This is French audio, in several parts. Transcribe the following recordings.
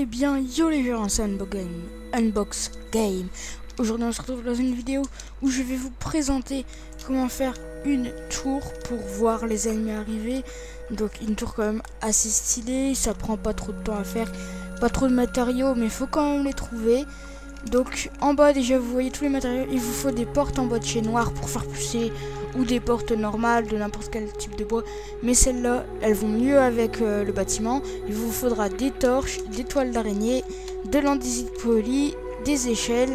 Eh bien, yo les gens, c'est Unbox Game. Aujourd'hui, on se retrouve dans une vidéo où je vais vous présenter comment faire une tour pour voir les ennemis arriver. Donc, une tour quand même assez stylée, ça prend pas trop de temps à faire, pas trop de matériaux, mais il faut quand même les trouver. Donc, en bas, déjà, vous voyez tous les matériaux. Il vous faut des portes en bois de chez noir pour faire pousser, ou des portes normales de n'importe quel type de bois, mais celles-là elles vont mieux avec le bâtiment. Il vous faudra des torches, des toiles d'araignée, de l'andésite poli, des échelles,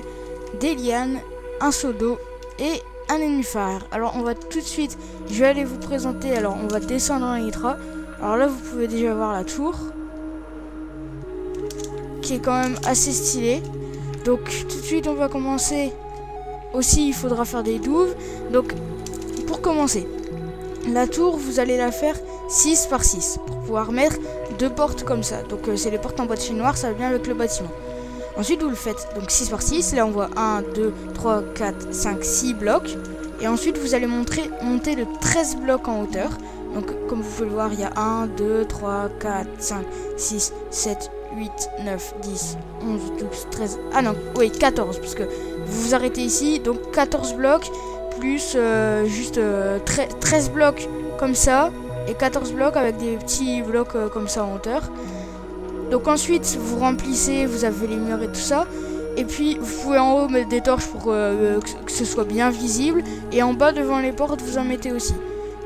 des lianes, un seau d'eau et un nénuphar. Alors on va tout de suite, je vais aller vous présenter. Alors on va descendre dans l'Elytra. Alors là vous pouvez déjà voir la tour qui est quand même assez stylée. Donc tout de suite on va commencer. Aussi il faudra faire des douves. Donc pour commencer, la tour, vous allez la faire 6 par 6 pour pouvoir mettre deux portes comme ça. Donc c'est les portes en bois de chez noir, ça va bien avec le bâtiment. Ensuite vous le faites donc 6 par 6, là on voit 1, 2, 3, 4, 5, 6 blocs. Et ensuite vous allez monter de 13 blocs en hauteur. Donc comme vous pouvez le voir, il y a 1, 2, 3, 4, 5, 6, 7, 8, 9, 10, 11, 12, 13... Ah non, oui 14, parce que vous vous arrêtez ici, donc 14 blocs. Plus 13 blocs comme ça et 14 blocs avec des petits blocs comme ça en hauteur. Donc ensuite vous remplissez, vous avez les murs et tout ça, et puis vous pouvez en haut mettre des torches pour que ce soit bien visible, et en bas devant les portes vous en mettez aussi,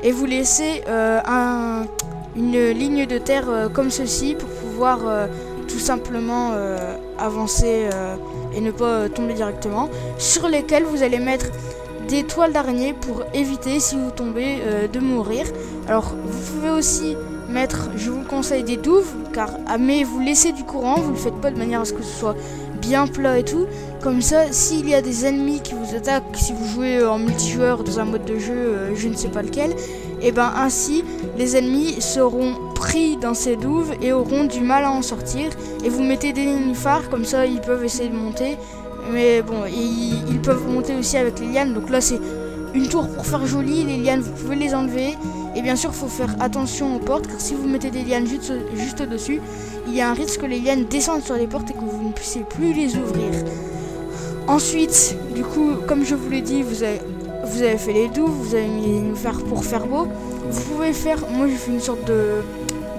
et vous laissez une ligne de terre comme ceci pour pouvoir tout simplement avancer et ne pas tomber directement, sur lesquels vous allez mettre des toiles d'araignée pour éviter, si vous tombez, de mourir. Alors vous pouvez aussi mettre, je vous le conseille, des douves, mais vous laissez du courant, vous le faites pas de manière à ce que ce soit bien plat et tout. Comme ça, s'il y a des ennemis qui vous attaquent, si vous jouez en multijoueur dans un mode de jeu, je ne sais pas lequel, et ben ainsi les ennemis seront pris dans ces douves et auront du mal à en sortir. Et vous mettez des nénuphars, comme ça ils peuvent essayer de monter. Mais bon, ils peuvent monter aussi avec les lianes. Donc là c'est une tour pour faire joli. Les lianes vous pouvez les enlever. Et bien sûr il faut faire attention aux portes, car si vous mettez des lianes juste au-dessus, il y a un risque que les lianes descendent sur les portes et que vous ne puissiez plus les ouvrir. Ensuite, du coup, comme je vous l'ai dit, vous avez fait les douves, vous avez mis les nénuphars pour faire beau. Vous pouvez faire, moi j'ai fait une sorte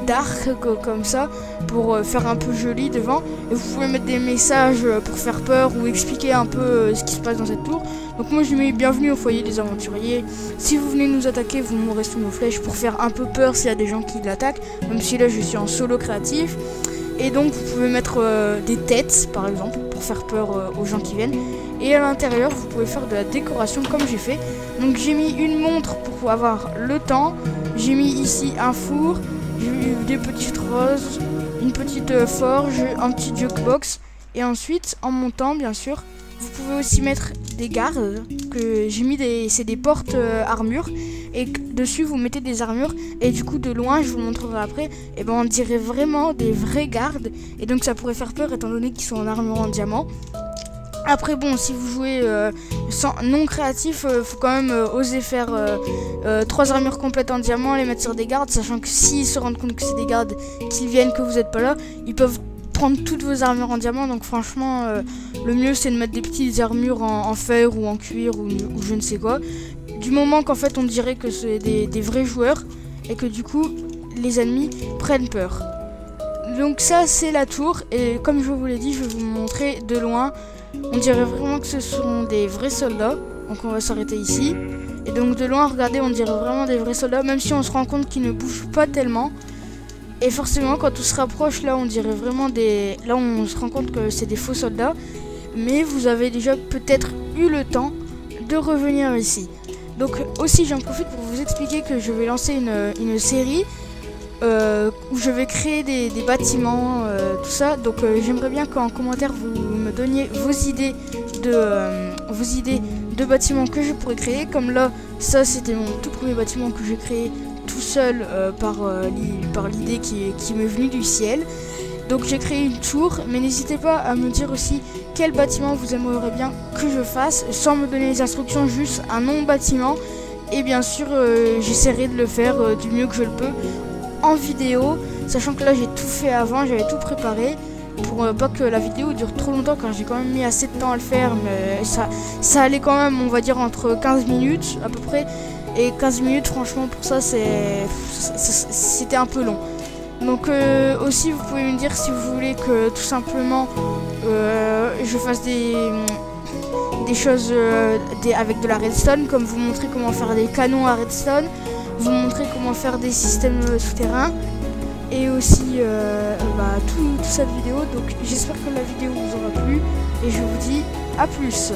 d'arc comme ça pour faire un peu joli devant, et vous pouvez mettre des messages pour faire peur ou expliquer un peu ce qui se passe dans cette tour. Donc moi je mets bienvenue au foyer des aventuriers, si vous venez nous attaquer vous mourrez sous nos flèches, pour faire un peu peur s'il y a des gens qui l'attaquent, même si là je suis en solo créatif. Et donc vous pouvez mettre des têtes par exemple pour faire peur aux gens qui viennent, et à l'intérieur vous pouvez faire de la décoration comme j'ai fait. Donc j'ai mis une montre pour avoir le temps, j'ai mis ici un four, j'ai mis des petites roses, une petite forge, un petit jukebox, et ensuite en montant bien sûr vous pouvez aussi mettre des gardes que j'ai mis, c'est des portes armures, et dessus vous mettez des armures, et du coup de loin, je vous le montrerai après, et ben on dirait vraiment des vrais gardes, et donc ça pourrait faire peur étant donné qu'ils sont en armure en diamant. Après bon, si vous jouez non créatif, faut quand même oser faire 3 armures complètes en diamant, les mettre sur des gardes, sachant que s'ils se rendent compte que c'est des gardes, qu'ils viennent, que vous n'êtes pas là, ils peuvent prendre toutes vos armures en diamant. Donc franchement le mieux c'est de mettre des petites armures en fer ou en cuir ou je ne sais quoi, du moment qu'en fait on dirait que c'est des vrais joueurs et que du coup les ennemis prennent peur. Donc ça c'est la tour, et comme je vous l'ai dit, je vais vous montrer de loin. On dirait vraiment que ce sont des vrais soldats. Donc on va s'arrêter ici, et donc de loin regardez, on dirait vraiment des vrais soldats, même si on se rend compte qu'ils ne bougent pas tellement. Et forcément quand on se rapproche, là on dirait vraiment là on se rend compte que c'est des faux soldats. Mais vous avez déjà peut-être eu le temps de revenir ici. Donc aussi j'en profite pour vous expliquer que je vais lancer une série où je vais créer des bâtiments, tout ça. Donc j'aimerais bien qu'en commentaire vous me donniez vos idées de bâtiments que je pourrais créer. Comme là, ça c'était mon tout premier bâtiment que j'ai créé tout seul par l'idée qui m'est venue du ciel. Donc j'ai créé une tour, mais n'hésitez pas à me dire aussi quel bâtiment vous aimeriez bien que je fasse, sans me donner les instructions, juste un nom bâtiment. Et bien sûr j'essaierai de le faire du mieux que je le peux en vidéo, sachant que là j'ai tout fait avant, j'avais tout préparé. pour pas que la vidéo dure trop longtemps, car j'ai quand même mis assez de temps à le faire, mais ça allait quand même, on va dire, entre 15 minutes à peu près. Et 15 minutes, franchement, pour ça, c'était un peu long. Donc aussi, vous pouvez me dire si vous voulez que tout simplement je fasse des choses avec de la redstone, comme vous montrer comment faire des canons à redstone, vous montrer comment faire des systèmes souterrains, et aussi toute cette vidéo. Donc j'espère que la vidéo vous aura plu, et je vous dis à plus.